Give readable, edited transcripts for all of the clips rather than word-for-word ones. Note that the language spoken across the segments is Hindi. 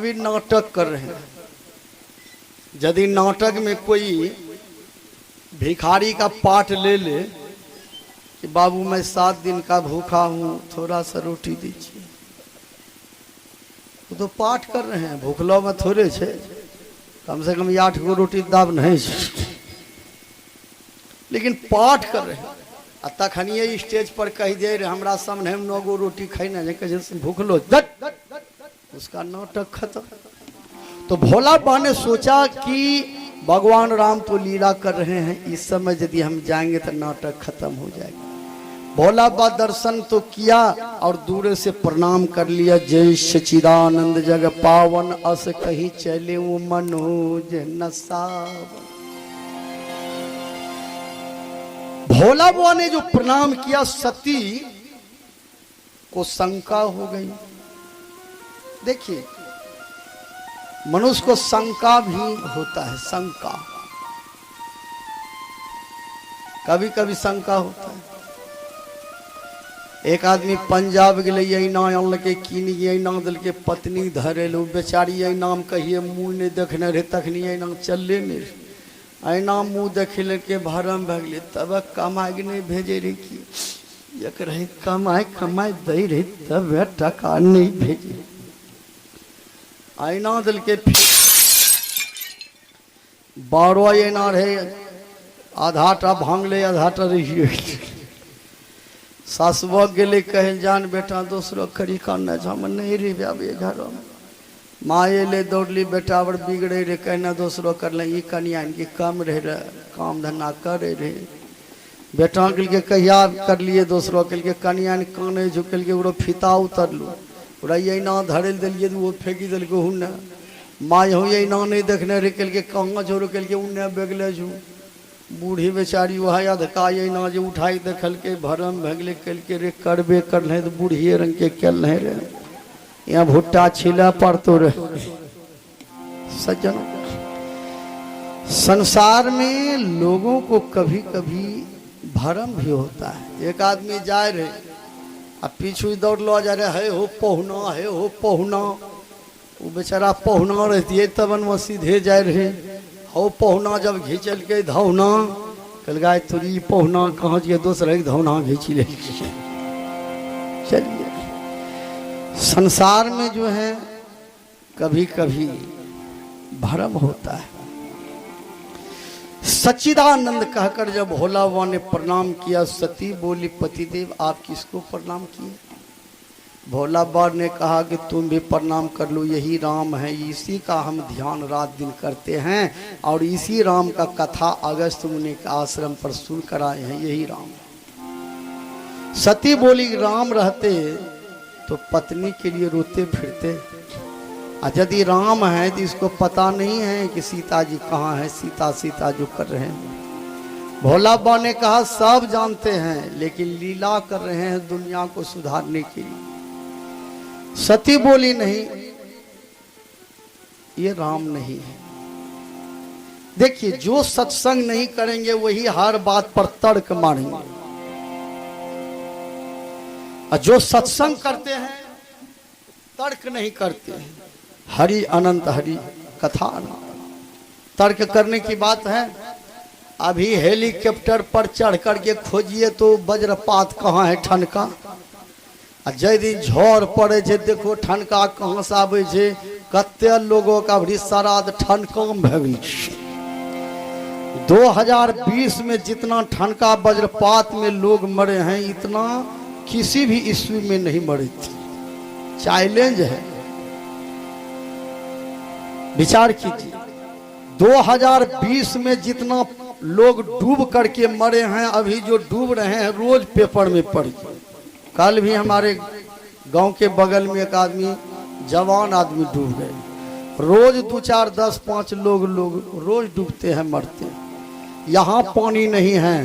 अभी नाटक कर रहे हैं। यदि नाटक में कोई भिखारी का पाठ ले ले कि बाबू मैं 7 दिन का भूखा हूँ, थोड़ा सा रोटी दीजिए, तो पाठ कर रहे हैं। भूखलो में थोड़े छे, कम से कम 8 गो रोटी दाब नहीं छे, लेकिन पाठ कर रहे हैं। तखनिए स्टेज पर कह दे रहे हमरा सामने 9 गो रोटी खाई जैसे भूखलो, उसका नाटक खत्म। तो भोला बाबा ने सोचा कि भगवान राम तो लीला कर रहे हैं, इस समय यदि हम जाएंगे तो नाटक खत्म हो जाएगा। भोला बाबा दर्शन तो किया और दूर से प्रणाम कर लिया। जय सच्चिदानंद जग पावन, अस कहीं चले वो मनोज नसावन। भोला बाबा ने जो प्रणाम किया, सती को शंका हो गई। देखिए, मनुष्य को शंका भी होता है। शंका कभी कभी शंका होता है। एक आदमी पंजाब गए, ना आन के कीन गए, ना दिल के पत्नी धरे लो, बेचारी नाम कहिए मुँह नहीं देखने रहे, तखनी नाम चलले नहीं रहे, ऐना मुँह देखे के भरम भग गए। तब कमाई नहीं भेजे रही कि एक रहे कमाई कमाई दे रही, तब टका नहीं भेजे। ऐना दिल के 12 ऐना रहे, आधाटा भांग ले, आधाटा रही। सासुआ गेले कहे जान बेटा दूसरो खरी कान हम नहीं रे जाबे घर में। माए ले दौड़ली, बेटा बड़ बिगड़े रे, कहना दूसरो कर ले कनिया इनकी कम रहे, काम धंधा करे रहे। बेटा कल के कहिया कर लिए, दूसरो कल के कनिया काने झुकल के उड़ो फीता उतरलू, उड़ा ये ना धरल दिलिए वो फेंकी दिल के हुन। माँ हो ये ना नहीं देखने रे, कल के कहाँ छोड़ो, कल के उन्ने बेगले छू। बूढ़ी बेचारी वह अधका ये ना जो उठाई देखल के भरम भगले, कल के रे करबे कर ले तो बूढ़िए रंग के कल नहीं रहे, यहाँ भुट्टा छिला पड़तो रहे। सज्जन, संसार में लोगों को कभी कभी भरम भी होता है। एक आदमी जा रहे, अब पीछू दौड़ लो जा रहे, है हो पहुना, है हो पहुना। वो बेचारा पहुना रहती है, तबन वो सीधे जा रहे, हो पहुना जब घींचल के धौना, कल गाय तुरी पहुना कहाँ के दूसरे धौना घींच ले। चलिए, संसार में जो है कभी कभी भरम होता है। सच्चिदानंद कहकर जब भोला बाबा ने प्रणाम किया, सती बोली पतिदेव आप किसको प्रणाम किए? भोला बाबा ने कहा कि तुम भी प्रणाम कर लो, यही राम है, इसी का हम ध्यान रात दिन करते हैं और इसी राम का कथा अगस्त मुनि के आश्रम पर सुन कर आए हैं, यही राम है। सती बोली राम रहते तो पत्नी के लिए रोते फिरते, और यदि राम है तो इसको पता नहीं है कि सीता जी कहाँ है, सीता सीता जो कर रहे हैं। भोला बाबा ने कहा सब जानते हैं, लेकिन लीला कर रहे हैं दुनिया को सुधारने के लिए। सती बोली नहीं, ये राम नहीं है। देखिए, जो सत्संग नहीं करेंगे वही हर बात पर तर्क मारेंगे, और जो सत्संग करते हैं तर्क नहीं करते हैं। हरि अनंत हरि कथा अनंत। तर्क करने की बात है, अभी हेलीकॉप्टर पर चढ़ करके खोजिए तो वज्रपात कहाँ है, ठनका। जय दिन झोर पड़े छे, देखो ठनका कहाँ से आवे छे। कते लोगों का भी श्राद्ध ठनका में भइल। 2020 में जितना ठनका वज्रपात में लोग मरे हैं, इतना किसी भी ईस्वी में नहीं मरे थे। चैलेंज है, विचार कीजिए। 2020 में जितना लोग डूब करके मरे हैं, अभी जो डूब रहे हैं रोज पेपर में पढ़िए। कल भी हमारे गांव के बगल में एक आदमी, जवान आदमी डूब गए। रोज 2 4 10 5 लोग रोज डूबते हैं, मरते हैं। यहाँ पानी नहीं है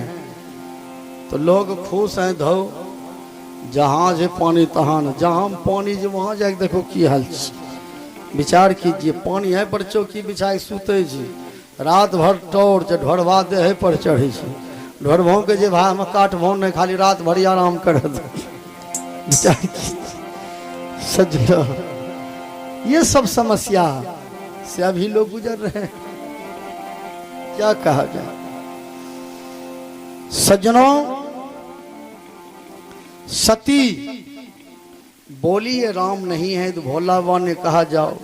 तो लोग खुश हैं, धो जहाँ जे पानी तहाँ न, जहाँ पानी जे वहाँ जाके देखो की हाल। विचार कीजिए, पानी है पर चौकी बिछाए सुते जी, रात भर टॉर्च ढोरवा दे है पर चढ़े छी। ढोरभाव के जे भाई हम काट भाव नहीं, खाली रात भर आराम कर। विचार कीजिए सज्जन, ये सब समस्या से अभी लोग गुजर रहे हैं। क्या कहा जाए सज्जनों, सती बोली ये राम नहीं है तो भोला बाबा ने कहा जाओ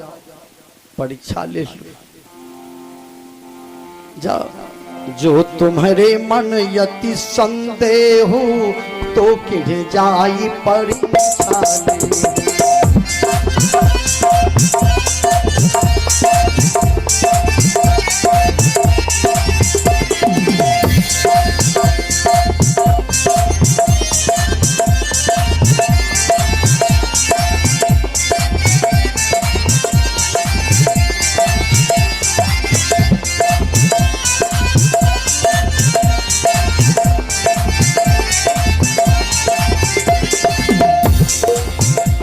परीक्षा ले लो, जाओ। जो तुम्हारे मन यति संदेह हो तो किढ़ जाई परीक्षा ले।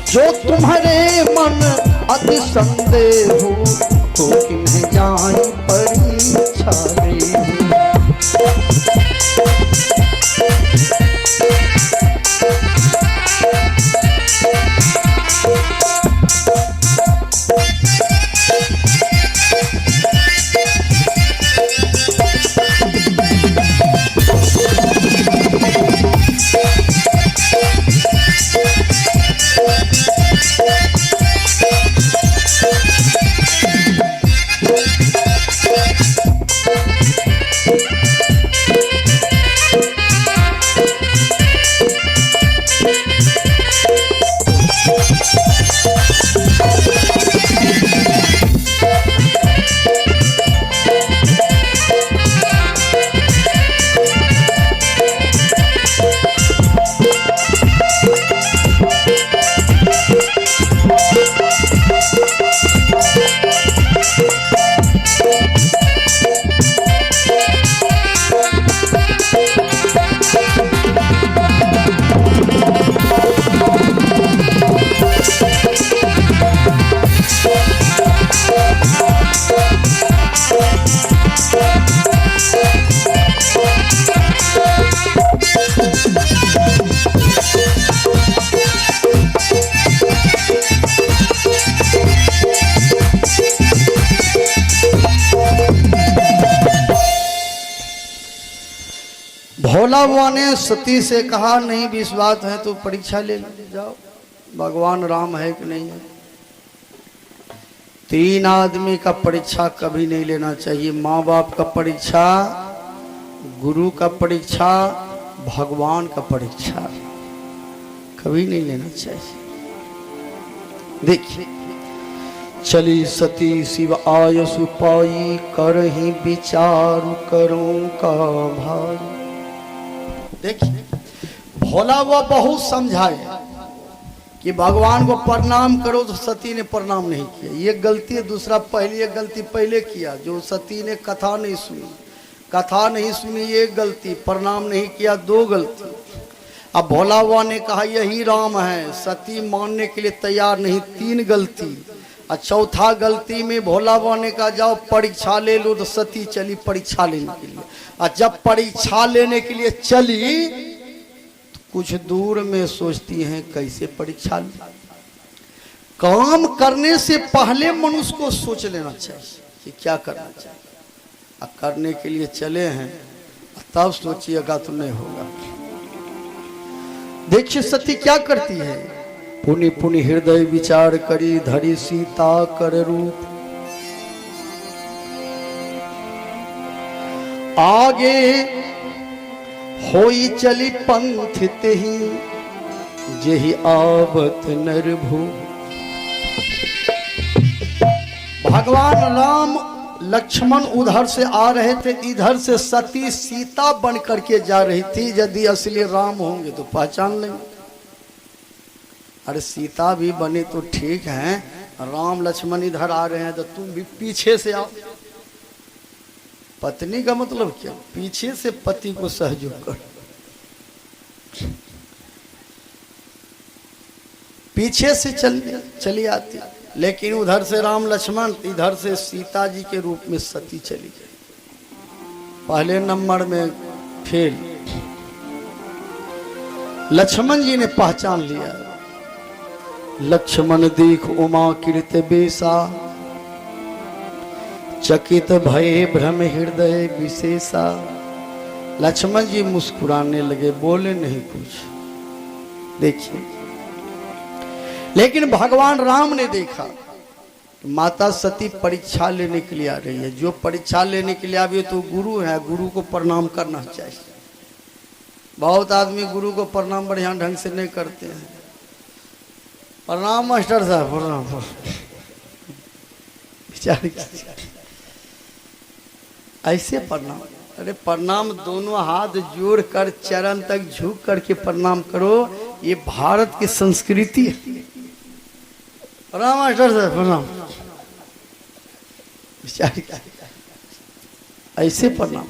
जो तुम्हारे मन अति संदेह हो तो किन्हें जाई परीक्षा ले। भोला बाबा ने सती से कहा नहीं विश्वास है तो परीक्षा ले जाओ, भगवान राम है कि नहीं है। तीन आदमी का परीक्षा कभी नहीं लेना चाहिए, माँ बाप का परीक्षा, गुरु का परीक्षा, भगवान का परीक्षा कभी नहीं लेना चाहिए। देखिए, चली सती शिव आयसु पाई करहि विचार करूं का भाई। देखिए, भोला बाबा बहुत समझाए कि भगवान को प्रणाम करो, तो सती ने प्रणाम नहीं किया, ये गलती है। दूसरा पहले एक गलती पहले किया, जो सती ने कथा नहीं सुनी ये गलती, प्रणाम नहीं किया दो गलती। अब भोला बाबा ने कहा यही राम है, सती मानने के लिए तैयार नहीं, तीन गलती। और चौथा गलती में भोला बाबा ने कहा जाओ परीक्षा ले लो, तो सती चली परीक्षा लेने के लिए। और जब परीक्षा लेने के लिए चली तो कुछ दूर में सोचती हैं कैसे परीक्षा ले। काम करने से पहले मनुष्य को सोच लेना चाहिए कि क्या करना चाहिए। और करने के लिए चले हैं तब सोचिएगा तो नहीं होगा। देखिए सती क्या करती है, पुनि पुनि हृदय विचार करी धरी सीता कर रूप। आगे होई चली पंथ तेहि जेहि आवत नरभू। भगवान राम लक्ष्मण उधर से आ रहे थे, इधर से सती सीता बन करके जा रही थी। यदि असली राम होंगे तो पहचान लेंगे। अरे सीता भी बने तो ठीक है, राम लक्ष्मण इधर आ रहे हैं तो तुम भी पीछे से आओ। पत्नी का मतलब क्या, पीछे से पति को सहयोग कर, पीछे से चली आती। लेकिन उधर से राम लक्ष्मण, इधर से सीता जी के रूप में सती चली गई। पहले नंबर में फेल। लक्ष्मण जी ने पहचान लिया, लक्ष्मण देख उमा कीर्त बेसा, चकित भये भ्रम हृदय विशेषा। लक्ष्मण जी मुस्कुराने लगे, बोले नहीं कुछ। देखिए, लेकिन भगवान राम ने देखा माता सती परीक्षा लेने के लिए आ रही है। जो परीक्षा लेने के लिए आ रही है तो गुरु है, गुरु को प्रणाम करना चाहिए। बहुत आदमी गुरु को प्रणाम बढ़िया ढंग से नहीं करते हैं। प्रणाम मास्टर साहब, प्रणाम। ऐसे प्रणाम, अरे प्रणाम दोनों हाथ जोड़ कर चरण तक झुक करके प्रणाम करो, ये भारत की संस्कृति है। प्रणाम मास्टर साहब, प्रणाम। ऐसे प्रणाम,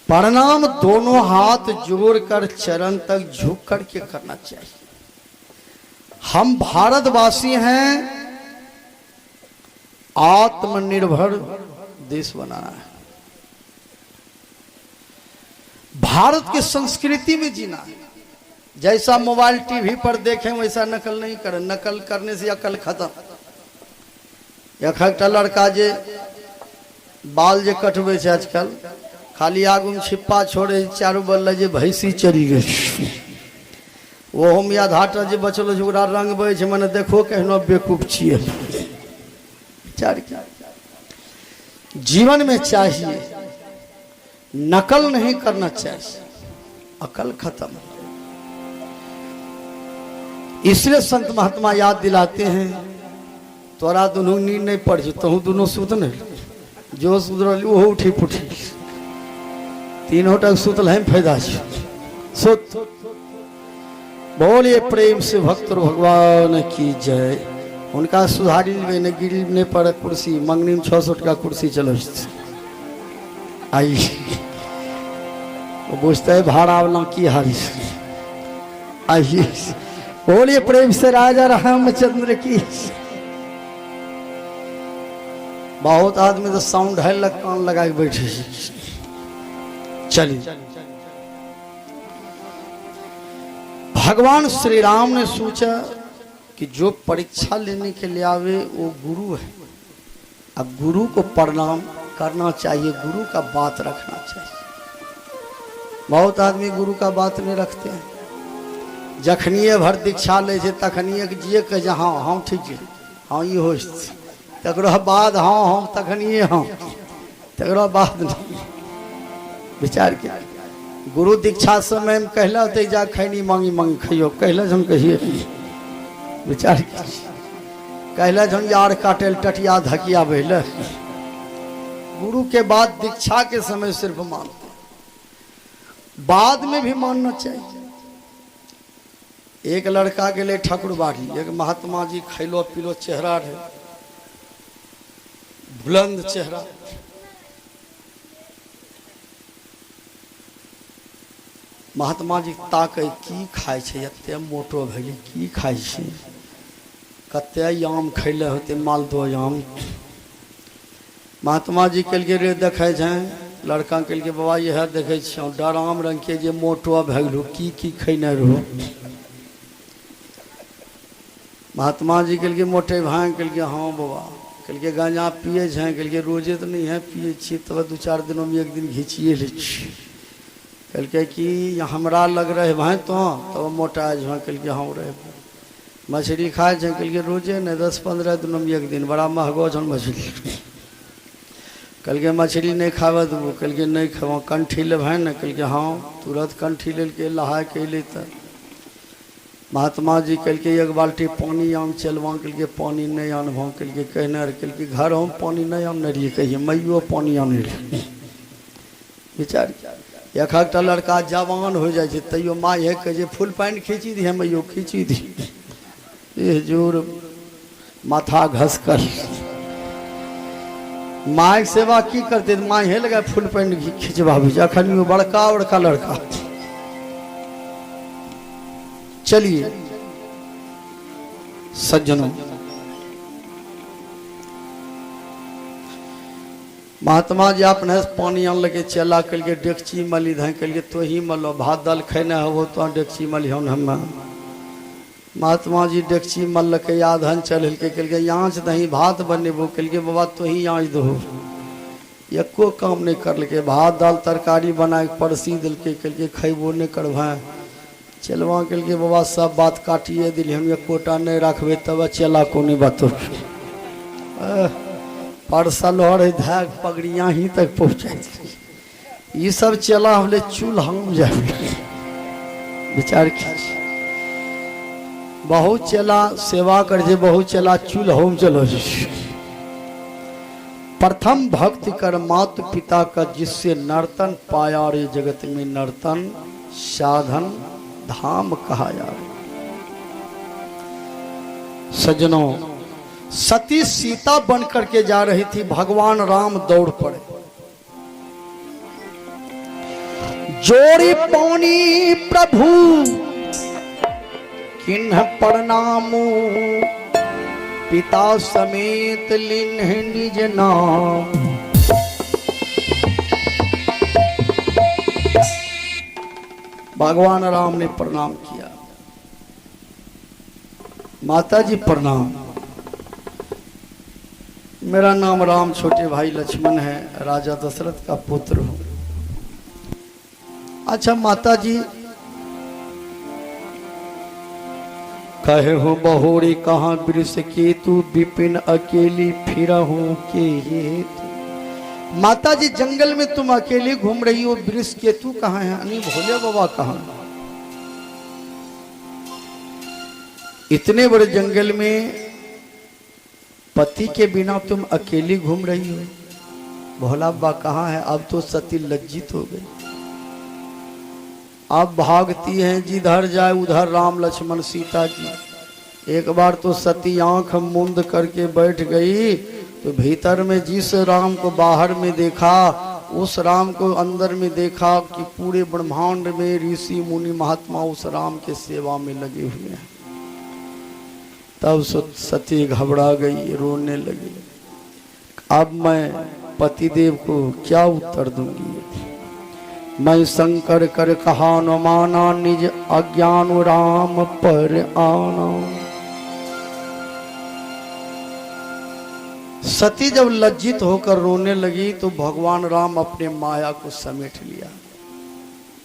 प्रणाम दोनों हाथ जोड़कर चरण तक झुक करके करना चाहिए। हम भारतवासी हैं, आत्मनिर्भर देश बनाना है, भारत की संस्कृति में जीना है। जैसा मोबाइल टीवी पर देखें वैसा नकल नहीं करें। नकल करने से अकल खत्म। एक लड़का जे बाल जे कटबे से आजकल खाली आगू में छिप्पा छोड़े, चारू बल्ला जे भैंसी चढ़ी गई, वो हम या धाटा जे बचल ओकरा रंग बे मैंने देखो कहनो बेकूफ छिए। जीवन में चाहिए नकल नहीं करना चाहिए, अकल खत्म। इसलिए संत महात्मा याद दिलाते हैं, तोरा दोनों नींद नहीं पड़ तहु दोनों सुत नहीं, जो सुधरल वो उठी पुठी, तीनों तक सुतल है फायदा सुत। बोलिए प्रेम से भक्त भगवान की जय। उनका सुधारी न गिरी ने पड़े कुर्सी, मंगनी में 600 का कुर्सी चलो आई, वो पूछता है भाड़ा वाला की हारी। आइए बोलिए प्रेम से राजा रामचंद्र की। बहुत आदमी तो साउंड है लग कान लगा के बैठे। चलिए, भगवान श्री राम ने सोचा कि जो परीक्षा लेने के लिए आवे वो गुरु है, अब गुरु को प्रणाम करना चाहिए, गुरु का बात रखना चाहिए। बहुत आदमी गुरु का बात नहीं रखते हैं। जखनिए भर दीक्षा ले तखनिए जे कह जे हाँ हम ठीक है, हाँ ये हो तकरो बाद हाँ हम तखनिए हाँ, तकरो बाद नहीं। विचार के गुरु दीक्षा समय में कहला तो जा खैनी मांगी मांगी खइयो, कहला हम कहिए। विचार कहला हम यार काटेल टटिया धकिया भेल। गुरु के बाद दीक्षा के समय सिर्फ मानते, बाद में भी मानना चाहिए। एक लड़का के लिए ठाकुरबाड़ी, एक महात्मा जी खैलो पीलो चेहरा रहे, बुलंद चेहरा। महात्मा जी ताकै की खाए छे, एते मोटो भेली की खाए छे, कते आम खैले होते मालदह आम। महात्मा जी कहलकै रे देखे छै, लड़का कहलकै बाबा यह देखे छियौ डराम रंग के जे मोटो भेलू की खैने रहो। महात्मा जी कहलकै मोटे भाई, कहलकै हाँ बाबा, कहलकै गांजा पिए छै, कहलकै रोजे तो नहीं है पिए छी, तब 2-4 दिनों में एक दिन घिचिए ले छी। कहलकै कि हमरा लग रहे भाई तो तब मोटा जो, कहलकै हाँ रहे। मछली खाए छै, कहलकै रोजे नहीं 10-15 दिनों में एक दिन, बड़ा महगो छन मछली। कहलकै मछली नहीं खावे देबो, कहलकै नहीं खाओ, कंठी ले भाई ना, कहलकै हाँ। तुरंत कंठी ले के नहा के अले तो महात्मा जी कहलकै एक बाल्टी पानी आम चलवा, कहलकै पानी नहीं आनबो, कहलकै कहने रहे, कहलकै घर हम पानी नहीं आने रहिए, कहिए मैयो पानी आने रही। विचार एक लड़का जवान हो जाए तैयो माँ है कहे फुल पैंट खींची दी है, मैयो खींची दी, ये जोर माथा घस कर माँ सेवा की करते, माँ है लगा फुल पैंट खिंचवा भी अखन बड़का बड़का लड़का। चलिए सज्जनों, महात्मा जी अपने पानी आन लगे चला, कल के डेगची मली ध, कल के तो ही मलो भात दाल खेने हो तो डेगची मली हम। महात्मा जी डेक्ची मल्ल के याधन चल के आँच दही भात बनेबो के बाबा तो ही आँच दो एको काम नहीं कर के भात दाल तरकारी बना के परसी दिल के खेबो नहीं करवा चलवा के बाबा सब बात काटिए दिल हम एकोटा नहीं रखबे तब चला को नहीं बतो परसल और धाक पगड़िया ही तक पहुँचाई ये सब चला हमले चूल हम जाए विचार कीजिए बहुत चला सेवा कर जे बहुत चला चूल हम चलो प्रथम भक्ति कर मात पिता का जिससे नर्तन पाया रे जगत में नर्तन साधन धाम कहा जा सजनों सती सीता बन करके जा रही थी भगवान राम दौड़ पड़े जोड़ी पौनी प्रभु किन्ह प्रणामू पिता समेत लिन्ह निज नाम भगवान राम ने प्रणाम किया माता जी प्रणाम मेरा नाम राम छोटे भाई लक्ष्मण है राजा दशरथ का पुत्र हूं अच्छा माता जी कहे हो बहोरी कहाँ वृष केतु विपिन अकेली फिरा हूँ के माता जी जंगल में तुम अकेली घूम रही हो वृष केतु कहाँ है अनी भोले बाबा कहाँ इतने बड़े जंगल में पति के बिना तुम अकेली घूम रही हो भोला बाबा कहाँ है अब तो सती लज्जित हो गई अब भागती हैं जिधर जाए उधर राम लक्ष्मण सीता जी एक बार तो सती आंख मूंद करके बैठ गई तो भीतर में जिस राम को बाहर में देखा उस राम को अंदर में देखा कि पूरे ब्रह्मांड में ऋषि मुनि महात्मा उस राम के सेवा में लगे हुए हैं तब सती घबरा गई रोने लगी अब मैं पतिदेव को क्या उत्तर दूंगी मैं शंकर कर कहा न माना निज अज्ञान राम पर आना सती जब लज्जित होकर रोने लगी तो भगवान राम अपने माया को समेट लिया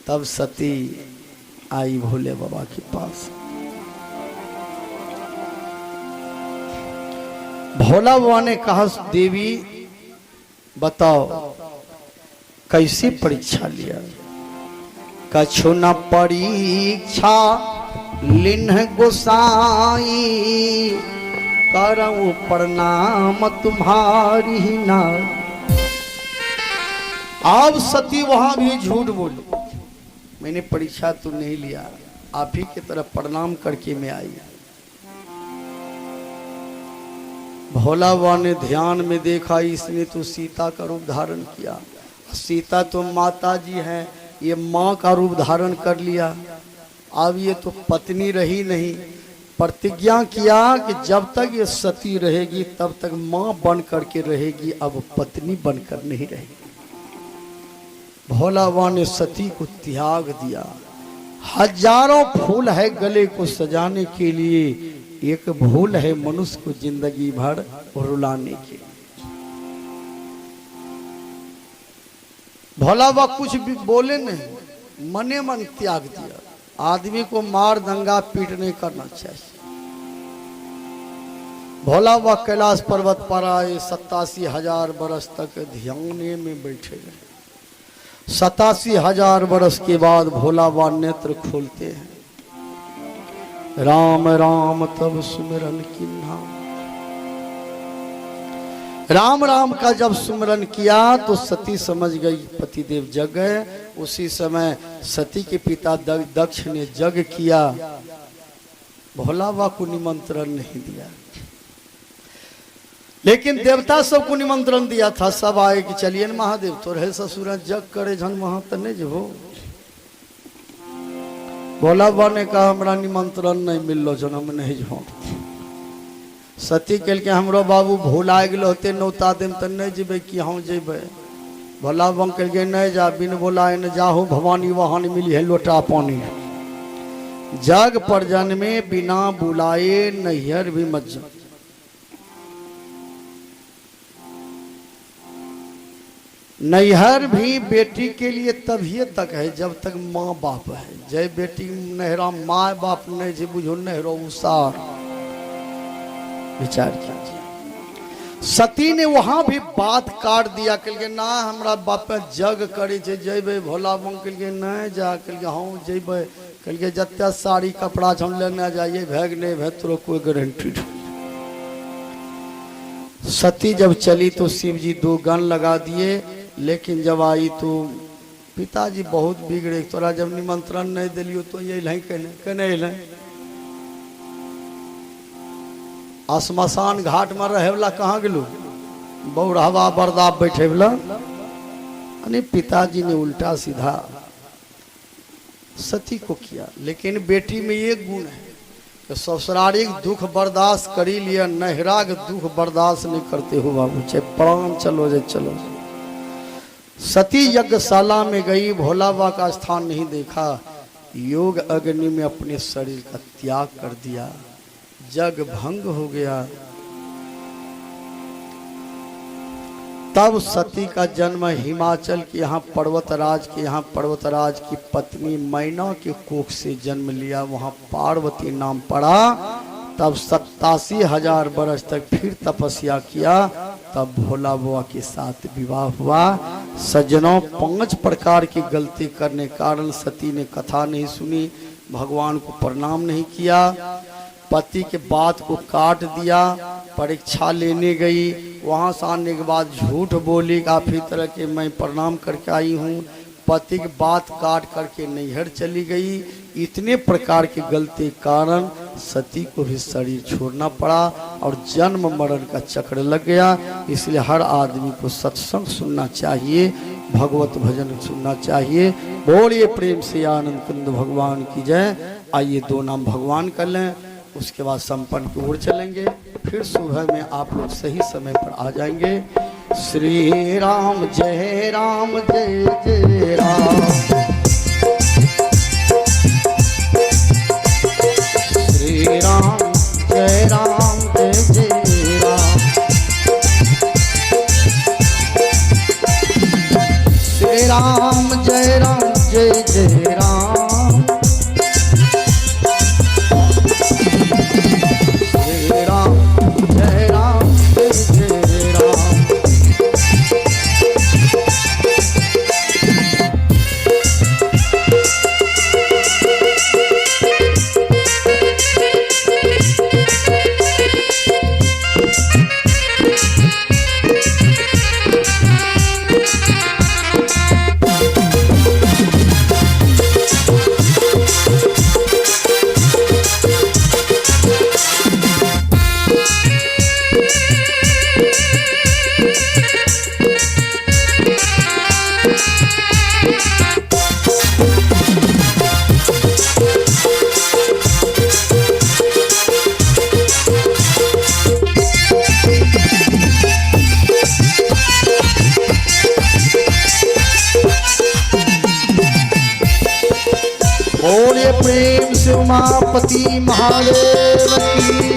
तब सती आई भोले बाबा के पास भोला बाबा ने कहा देवी बताओ कैसी परीक्षा लिया कछु न परीक्षा लिन्ह गोसाई करऊं प्रणाम तुम्हारी ना अब सती वहां भी झूठ बोली मैंने परीक्षा तो नहीं लिया आप ही की तरफ प्रणाम करके मैं आई भोला बाबा ने ध्यान में देखा इसने तो सीता का रूप धारण किया सीता तो माता जी हैं ये माँ का रूप धारण कर लिया अब ये तो पत्नी रही नहीं प्रतिज्ञा किया कि जब तक ये सती रहेगी तब तक माँ बन करके रहेगी अब पत्नी बनकर नहीं रहेगी भोला बाबा ने सती को त्याग दिया हजारों फूल है गले को सजाने के लिए एक भूल है मनुष्य को जिंदगी भर रुलाने के लिए भोला बाबा कुछ भी बोले नहीं मने मन त्याग दिया आदमी को मार दंगा पीट नहीं करना चाहिए भोला बाबा कैलाश पर्वत पर आए 87,000 बरस तक ध्यान में बैठे रहे 87,000 बरस के बाद भोला बाबा नेत्र खोलते हैं राम राम तब सुमिरन किन्हा राम राम का जब सुमिरन किया तो सती समझ गई पतिदेव जग गए उसी समय सती के पिता दक्ष ने जग किया भोला बाबा को निमंत्रण नहीं दिया लेकिन देवता सबको निमंत्रण दिया था सब आए कि चलिए न महादेव तो रहे ससुर जग करे झन वहां तने जो भोला बाबा ने कहा हमरा निमंत्रण नहीं मिललो जन हम नहीं जो सती कल के हमरो बाबू भूला गए होते नौता दिन तो नहीं जेबे कि हम जेबे भोला बाबा कल के नहीं जा बिन बोला न जाहू भवानी वहां मिली है लोटा पानी जग पर जन्मे बिना बुलाए नैहर भी मत जा। नैहर भी बेटी के लिए तभी तक है जब तक माँ बाप है। जय बेटी नहरा माँ बाप नहीं जे बुझो नहरो उसार। विचार कीजिए, सती ने वहां भी बात काट दिया। कल ना हमरा बाप जग करे जेबे भोला बम कल नहीं जा कल हाँ जेबे कल जत्ते साड़ी कपड़ा हम लेने जाइए भैग नहीं भै तोरो कोई गारंटी नहीं। सती जब चली तो शिव जी 2 गन लगा दिए, लेकिन जब आई तो पिताजी बहुत बिगड़े। तोरा जब निमंत्रण नहीं दिलियो तो ये कहने शमशान घाट में रहे वाला कहाँ गेलू, बौरहवा बरदाब बैठे वाला। पिताजी ने उल्टा सीधा सती को किया। लेकिन बेटी में एक गुण है कि ससुरारिक दुख बर्दाश्त करी लिया, नहरा के दुख बर्दाश्त नहीं करते हो बाबू, चाहे प्राण चलो जाए चलो। सती यज्ञशाला में गई, भोला बाबा का स्थान नहीं देखा, योग अग्नि में अपने शरीर का त्याग कर दिया, जग भंग हो गया। तब सती का जन्म हिमाचल के यहाँ पर्वतराज की पत्नी मैना के कोख से जन्म लिया, वहाँ पार्वती नाम पड़ा। तब 87,000 वर्ष तक फिर तपस्या किया, तब भोला बाबा के साथ विवाह हुआ। सज्जनों, 5 प्रकार की गलती करने कारण सती ने कथा नहीं सुनी, भगवान को प्रणाम नहीं किया, पति के बात को काट दिया, परीक्षा लेने गई, वहां से आने के बाद झूठ बोली, काफी तरह के मैं प्रणाम करके आई हूँ, पति की बात काट करके नैहर चली गई। इतने प्रकार की गलती कारण सती को भी शरीर छोड़ना पड़ा और जन्म मरण का चक्र लग गया। इसलिए हर आदमी को सत्संग सुनना चाहिए, भगवत भजन सुनना चाहिए। बोलिए प्रेम से आनंद कुंद भगवान की जय। आइए 2 नाम भगवान कर लें, उसके बाद संपन्न की ओर चलेंगे। फिर सुबह में आप लोग सही समय पर आ जाएंगे। श्री राम जय जय राम, श्री राम जय जय राम, श्री राम जय जय राम, प्रेम से उमापति महादेव की,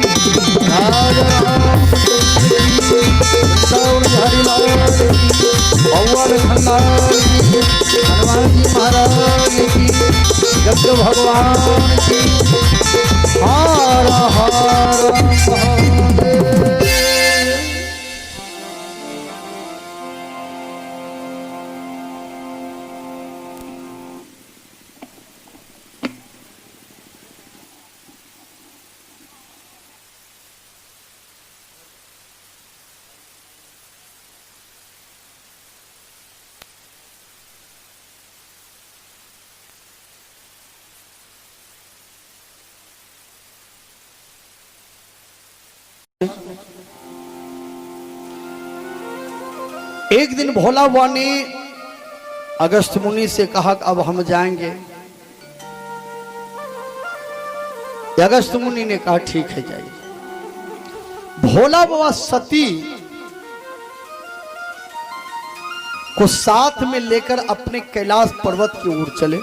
राजा राम हरिलाल की, पवन खन्नाल की, हनुमान जी महाराज की, गद्द भगवान की। हर हर महादेव। एक दिन भोला बाबा ने अगस्त मुनि से कहा कि अब हम जाएंगे। अगस्त मुनि ने कहा ठीक है जाइए। भोला बाबा सती को साथ में लेकर अपने कैलाश पर्वत की ओर चले।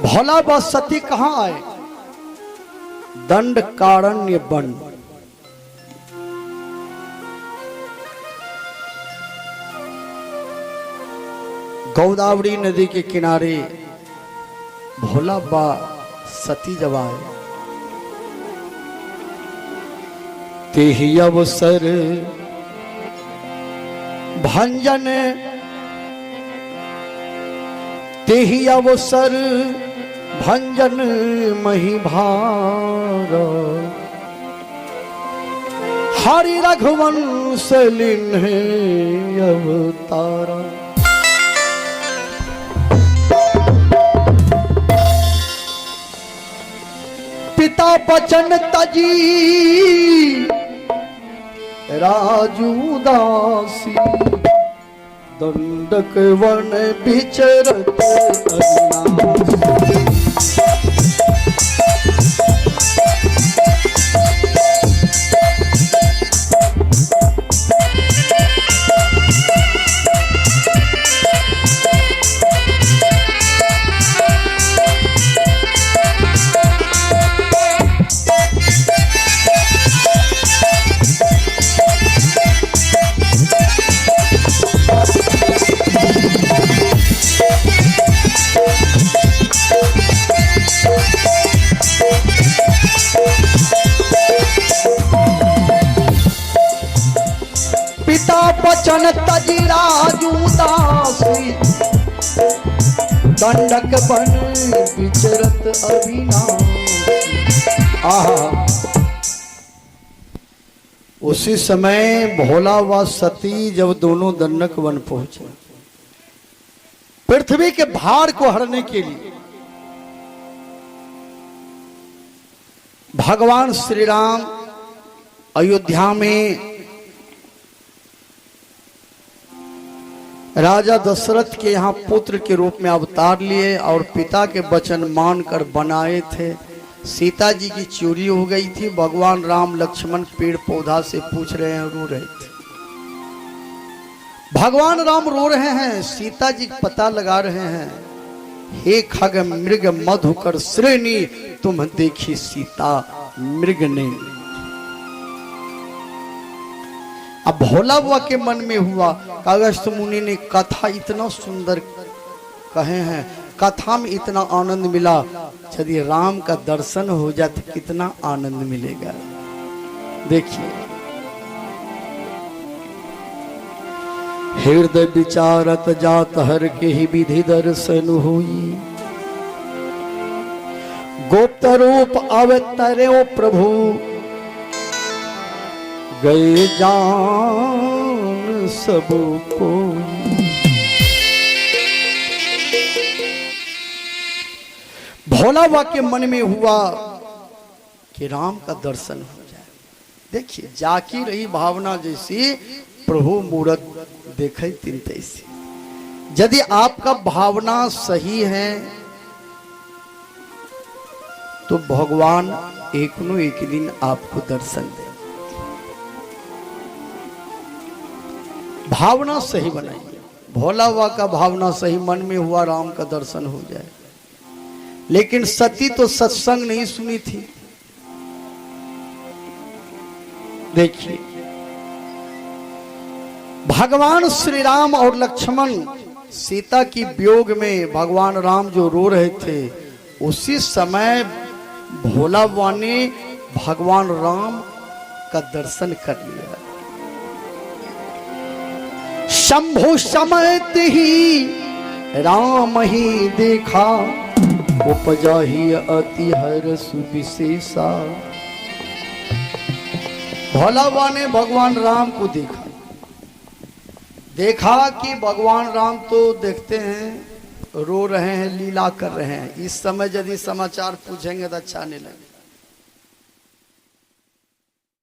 भोला बाबा सती कहां आए? दंड कारण्य वन। गोदावरी नदी के किनारे भोला बाबा सती जब आए, तेहि अवसर भंजन, तेहि अवसर भंजन मही भार, हरि रघुवंश लिन्हे अवतारा। पिता बचन तजी राजू दासी, दंडक वन विचरत अविनाशी। पिता बचन तजी राजू दासी, दंडक बन विचरत अविनाशी। आहा, उसी समय भोला व सती जब दोनों दंडक वन पहुंचे, पृथ्वी के भार को हरने के लिए भगवान श्री राम अयोध्या में राजा दशरथ के यहाँ पुत्र के रूप में अवतार लिए और पिता के वचन मानकर बनाए थे। सीता जी की चोरी हो गई थी। भगवान राम लक्ष्मण पेड़ पौधा से पूछ रहे हैं, रो रहे थे। भगवान राम रो रहे हैं, सीता जी पता लगा रहे हैं, हे खग मृग मधुकर श्रेणी, तुम देखी सीता मृग ने। अब भोला बाबा के मन में हुआ, अगस्त्य मुनि ने कथा इतना सुंदर कहे हैं, कथा में इतना आनंद मिला, यदि राम का दर्शन हो जाए तो कितना आनंद मिलेगा। देखिए, हृदय विचारत जात हर के ही विधि दर्शन हुई, गुप्त रूप अवतरे ओ प्रभु, गए जान सब कोई। भोला बाबा के मन में हुआ कि राम का दर्शन हो जाए। देखिए, जाकी रही भावना जैसी, प्रभु मूरत देखे तीन तैसी। यदि आपका भावना सही है तो भगवान एक न एक दिन आपको दर्शन दे। भावना सही बनाइए। भोला बाबा का भावना सही मन में हुआ, राम का दर्शन हो जाए। लेकिन सती तो सत्संग नहीं सुनी थी। देखिए, भगवान श्री राम और लक्ष्मण सीता की वियोग में भगवान राम जो रो रहे थे, उसी समय भोला बाबा ने भगवान राम का दर्शन कर लिया। शंभु समयत ही राम ही देखा, उपजा ही अति हर सुविशेषा। भोला बाबा ने भगवान राम को देखा, देखा कि भगवान राम तो देखते हैं रो रहे हैं, लीला कर रहे हैं। इस समय यदि समाचार पूछेंगे तो अच्छा नहीं लगेगा।